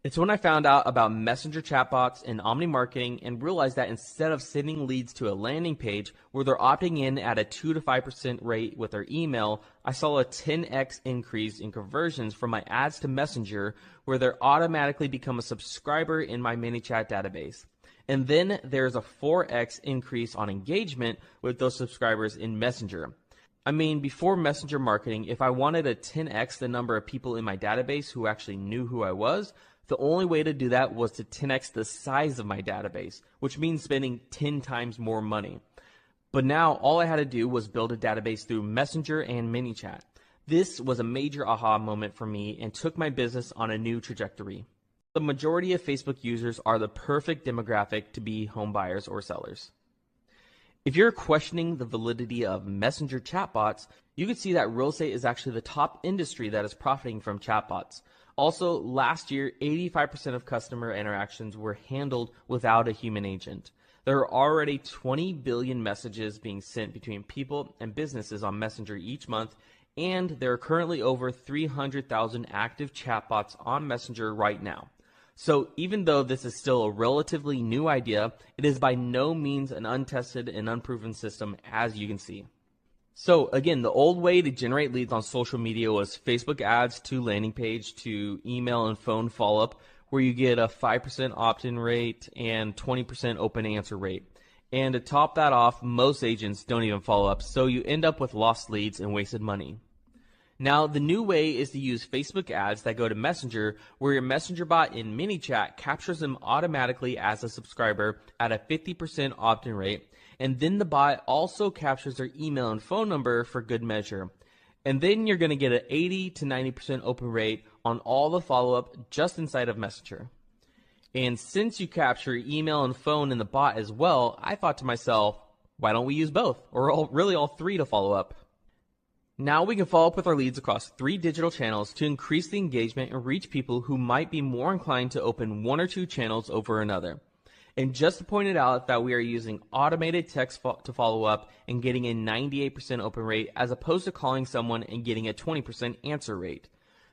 It's when I found out about messenger chatbots and omni marketing and realized that instead of sending leads to a landing page where they're opting in at a 2 to 5% rate with their email, I saw a 10x increase in conversions from my ads to messenger where they automatically become a subscriber in my ManyChat database. And then there's a 4x increase on engagement with those subscribers in Messenger. I mean, before Messenger marketing, if I wanted a 10x the number of people in my database who actually knew who I was, the only way to do that was to 10x the size of my database, which means spending 10 times more money. But now all I had to do was build a database through Messenger and ManyChat. This was a major aha moment for me and took my business on a new trajectory. The majority of Facebook users are the perfect demographic to be home buyers or sellers. If you're questioning the validity of messenger chatbots, you can see that real estate is actually the top industry that is profiting from chatbots. Also, last year, 85% of customer interactions were handled without a human agent. There are already 20 billion messages being sent between people and businesses on Messenger each month, and there are currently over 300,000 active chatbots on Messenger right now. So even though this is still a relatively new idea, it is by no means an untested and unproven system, as you can see. So again, the old way to generate leads on social media was Facebook ads to landing page to email and phone follow-up, where you get a 5% opt-in rate and 20% open answer rate. And to top that off, most agents don't even follow up, so you end up with lost leads and wasted money. Now, the new way is to use Facebook ads that go to Messenger, where your Messenger bot in ManyChat captures them automatically as a subscriber at a 50% opt-in rate, and then the bot also captures their email and phone number for good measure. And then you're going to get an 80 to 90% open rate on all the follow-up just inside of Messenger. And since you capture email and phone in the bot as well, I thought to myself, why don't we use both, or really all three to follow up? Now we can follow up with our leads across 3 digital channels to increase the engagement and reach people who might be more inclined to open 1 or 2 channels over another. And just to point it out that we are using automated text to follow up and getting a 98% open rate as opposed to calling someone and getting a 20% answer rate.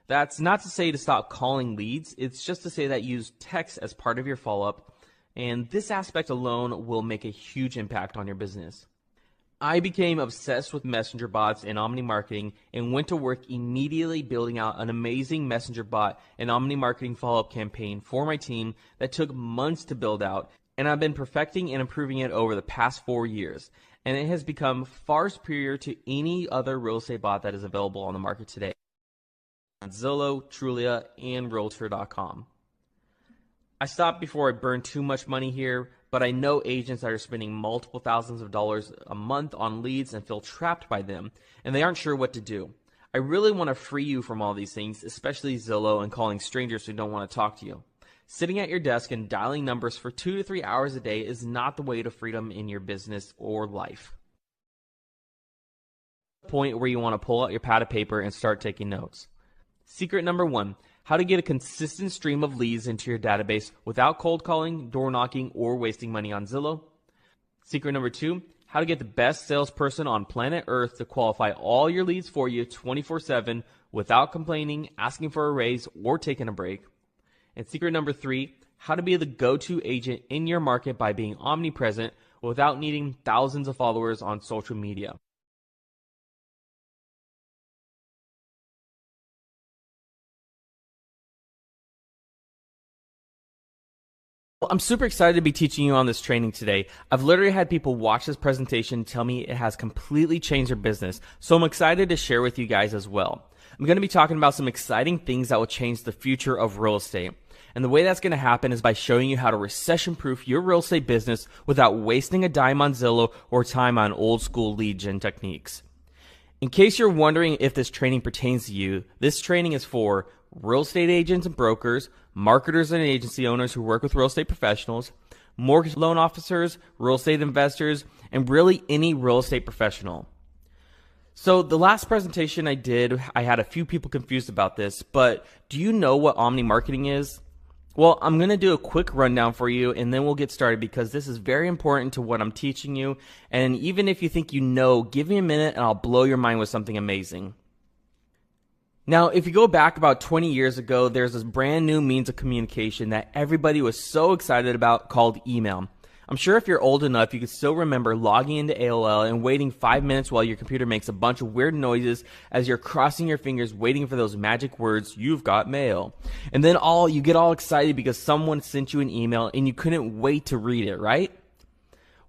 That's not to say to stop calling leads, it's just to say that use text as part of your follow-up, and this aspect alone will make a huge impact on your business. I became obsessed with messenger bots and omni marketing and went to work immediately building out an amazing messenger bot and omni marketing follow-up campaign for my team that took months to build out, and I've been perfecting and improving it over the past 4 years, and it has become far superior to any other real estate bot that is available on the market today on Zillow, Trulia, and realtor.com. I stopped before I burned too much money here, but I know agents that are spending multiple thousands of dollars a month on leads and feel trapped by them, and they aren't sure what to do. I really want to free you from all these things, especially Zillow and calling strangers who don't want to talk to you. Sitting at your desk and dialing numbers for 2 to 3 hours a day is not the way to freedom in your business or life. Point where you want to pull out your pad of paper and start taking notes. Secret number 1. How to get a consistent stream of leads into your database without cold calling, door knocking, or wasting money on Zillow. Secret number 2, how to get the best salesperson on planet Earth to qualify all your leads for you 24/7 without complaining, asking for a raise, or taking a break. And secret number 3, how to be the go-to agent in your market by being omnipresent without needing thousands of followers on social media. Well, I'm super excited to be teaching you on this training today. I've literally had people watch this presentation and tell me it has completely changed their business, so I'm excited to share with you guys as well. I'm going to be talking about some exciting things that will change the future of real estate. And the way that's going to happen is by showing you how to recession-proof your real estate business without wasting a dime on Zillow or time on old school lead gen techniques. In case you're wondering if this training pertains to you, this training is for real estate agents and brokers, marketers and agency owners who work with real estate professionals, mortgage loan officers, real estate investors, and really any real estate professional. So the last presentation I did, I had a few people confused about this, but do you know what omni marketing is? Well, I'm going to do a quick rundown for you and then we'll get started because this is very important to what I'm teaching you. And even if you think you know, give me a minute and I'll blow your mind with something amazing. Now, if you go back about 20 years ago, there's this brand new means of communication that everybody was so excited about called email. I'm sure if you're old enough, you can still remember logging into AOL and waiting 5 minutes while your computer makes a bunch of weird noises as you're crossing your fingers waiting for those magic words, "You've got mail." And then you get all excited because someone sent you an email and you couldn't wait to read it, right?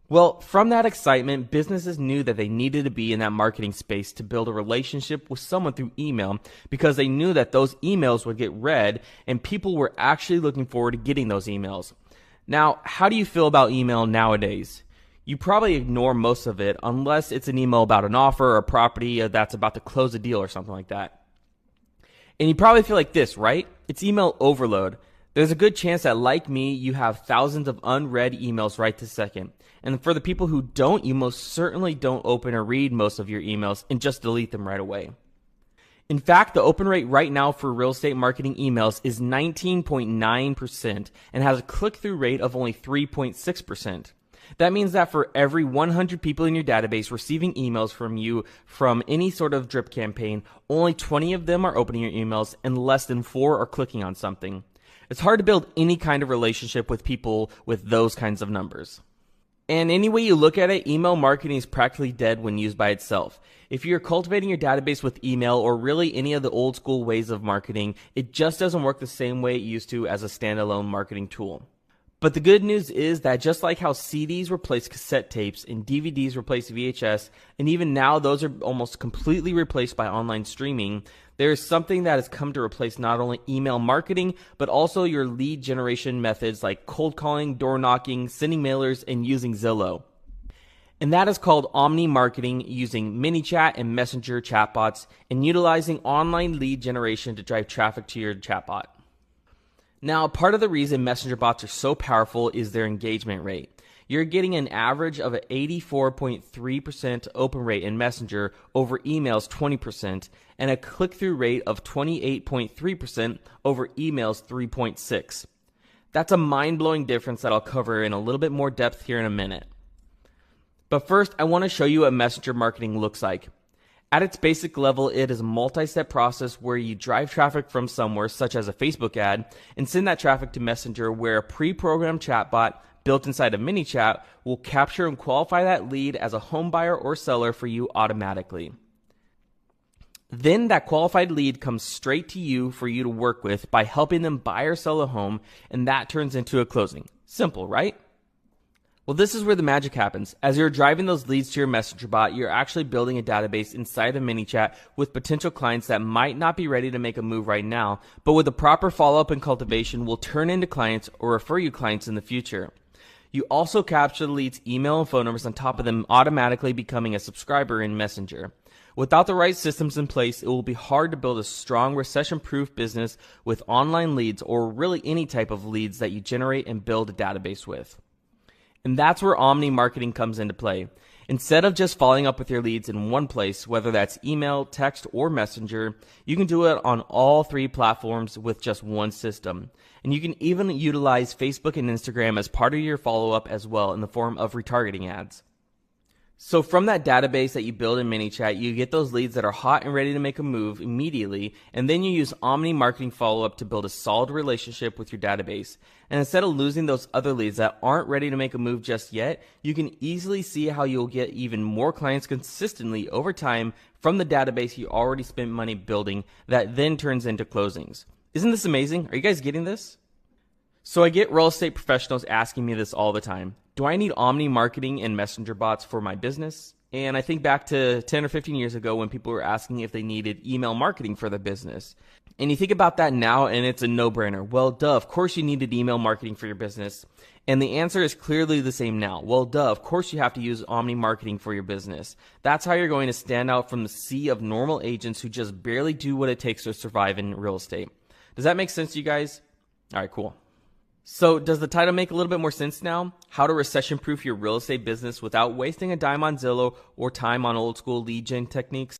Well, from that excitement, businesses knew that they needed to be in that marketing space to build a relationship with someone through email because they knew that those emails would get read and people were actually looking forward to getting those emails. Now, how do you feel about email nowadays? You probably ignore most of it unless it's an email about an offer or a property that's about to close a deal or something like that. And you probably feel like this, right? It's email overload. There's a good chance that, like me, you have thousands of unread emails right this second. And for the people who don't, you most certainly don't open or read most of your emails and just delete them right away. In fact, the open rate right now for real estate marketing emails is 19.9% and has a click-through rate of only 3.6%. That means that for every 100 people in your database receiving emails from you from any sort of drip campaign, only 20 of them are opening your emails and less than 4 are clicking on something. It's hard to build any kind of relationship with people with those kinds of numbers. And any way you look at it, email marketing is practically dead when used by itself. If you're cultivating your database with email or really any of the old school ways of marketing, it just doesn't work the same way it used to as a standalone marketing tool. But the good news is that just like how CDs replace cassette tapes and DVDs replace VHS, and even now those are almost completely replaced by online streaming, there is something that has come to replace not only email marketing, but also your lead generation methods like cold calling, door knocking, sending mailers, and using Zillow. And that is called omni marketing, using ManyChat and Messenger chatbots and utilizing online lead generation to drive traffic to your chatbot. Now, part of the reason messenger bots are so powerful is their engagement rate. You're getting an average of an 84.3% open rate in Messenger over emails 20% and a click-through rate of 28.3% over emails 3.6%. That's a mind-blowing difference that I'll cover in a little bit more depth here in a minute. But first, I want to show you what messenger marketing looks like. At its basic level, it is a multi-step process where you drive traffic from somewhere, such as a Facebook ad, and send that traffic to Messenger, where a pre-programmed chatbot built inside of ManyChat will capture and qualify that lead as a home buyer or seller for you automatically. Then that qualified lead comes straight to you for you to work with by helping them buy or sell a home, and that turns into a closing. Simple, right? Well, this is where the magic happens. As you're driving those leads to your messenger bot, you're actually building a database inside of ManyChat with potential clients that might not be ready to make a move right now, but with the proper follow-up and cultivation will turn into clients or refer you clients in the future. You also capture the leads' email and phone numbers on top of them automatically becoming a subscriber in Messenger. Without the right systems in place, it will be hard to build a strong recession-proof business with online leads or really any type of leads that you generate and build a database with. And that's where omni marketing comes into play. Instead of just following up with your leads in one place, whether that's email, text, or Messenger, you can do it on all three platforms with just one system. And you can even utilize Facebook and Instagram as part of your follow-up as well in the form of retargeting ads. So from that database that you build in ManyChat, you get those leads that are hot and ready to make a move immediately, and then you use omni marketing follow-up to build a solid relationship with your database. And instead of losing those other leads that aren't ready to make a move just yet, you can easily see how you'll get even more clients consistently over time from the database you already spent money building that then turns into closings. Isn't this amazing? Are you guys getting this? So I get real estate professionals asking me this all the time. Do I need omni marketing and messenger bots for my business? And I think back to 10 or 15 years ago when people were asking if they needed email marketing for their business. And you think about that now and it's a no-brainer. Well, duh, of course you needed email marketing for your business. And the answer is clearly the same now. Well, duh, of course you have to use omni marketing for your business. That's how you're going to stand out from the sea of normal agents who just barely do what it takes to survive in real estate. Does that make sense to you guys? All right, cool. So does the title make a little bit more sense now? How to recession-proof your real estate business without wasting a dime on Zillow or time on old school lead gen techniques?